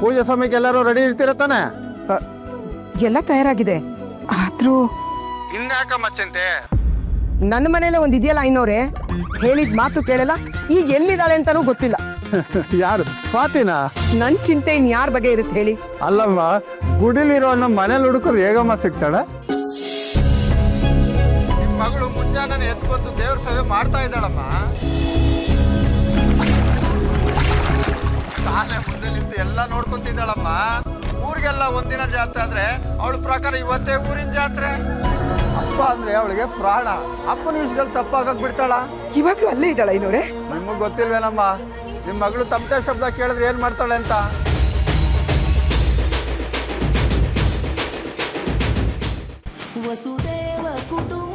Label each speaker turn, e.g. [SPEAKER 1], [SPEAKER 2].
[SPEAKER 1] ಪೂಜೆ ಸಮಯಕ್ಕೆ ಎಲ್ಲರೂ ರೆಡಿ ಇರ್ತೀರ ತಾನೆ?
[SPEAKER 2] ಎಲ್ಲ ತಯಾರಾಗಿದೆ. ಆದ್ರೂ
[SPEAKER 1] ಇನ್ಯಾಕಮ್ಮ ಚಿಂತೆ?
[SPEAKER 2] ನನ್ನ ಮನೇಲೆ ಒಂದ್ ಇದೆಯಲ್ಲ ಐನೋರೆ, ಹೇಳಿದ ಮಾತು ಕೇಳಲ್ಲ. ಈಗ ಎಲ್ಲಿದ್ದಾಳೆ ಅಂತಾನೂ ಗೊತ್ತಿಲ್ಲ.
[SPEAKER 1] ಯಾರು? ಸ್ವಾತಿನಾ?
[SPEAKER 2] ನನ್ ಚಿಂತೆ ಇನ್ ಯಾರ ಬಗ್ಗೆ ಇರುತ್ತೆ ಹೇಳಿ?
[SPEAKER 1] ಅಲ್ಲಮ್ಮ, ಗುಡಿಲಿರೋ ನಮ್ಮ ಮನೇಲಿ ಹುಡುಕೋದು ಹೇಗಮ್ಮ ಸಿಗ್ತಾಳೆ? ನಿಮ್ಮ ಮಗಳು ಮುಂಜಾನೆ ಎದ್ದು ಬಂದು ದೇವ್ರ ಸೇವೆ ಮಾಡ್ತಾ ಇದ್ದಾಳಮ್ಮ. ತಾನೇ ಮುಂದೆ ನಿಂತು ಎಲ್ಲ ನೋಡ್ಕೊಂತಿದ್ದಾಳಮ್ಮ. ಊರಿಗೆಲ್ಲ ಒಂದಿನ ಜಾತ್ರೆ ಆದ್ರೆ ಅವಳ ಪ್ರಕಾರ ಇವತ್ತೇ ಊರಿನ ಜಾತ್ರೆ. ಅಪ್ಪ ಅಂದ್ರೆ ಅವಳಿಗೆ ಪ್ರಾಣ. ಅಪ್ಪನ ವಿಷಯದಲ್ಲಿ ತಪ್ಪಾಗಕ್ ಬಿಡ್ತಾಳ?
[SPEAKER 2] ಇವಾಗ್ಲೂ ಅಲ್ಲೇ ಇದ್ದಾಳ ಐನೋರೆ?
[SPEAKER 1] ನಿಮಗ್ ಗೊತ್ತಿಲ್ವೇನಮ್ಮ, ನಿಮ್ಮ ಮಗಳು ತಮಟೆ ಶಬ್ದ ಕೇಳಿದ್ರೆ ಏನ್ ಮಾಡ್ತಾಳೆ ಅಂತ?
[SPEAKER 3] ವಸುದೇವ ಕುಟುಂಬ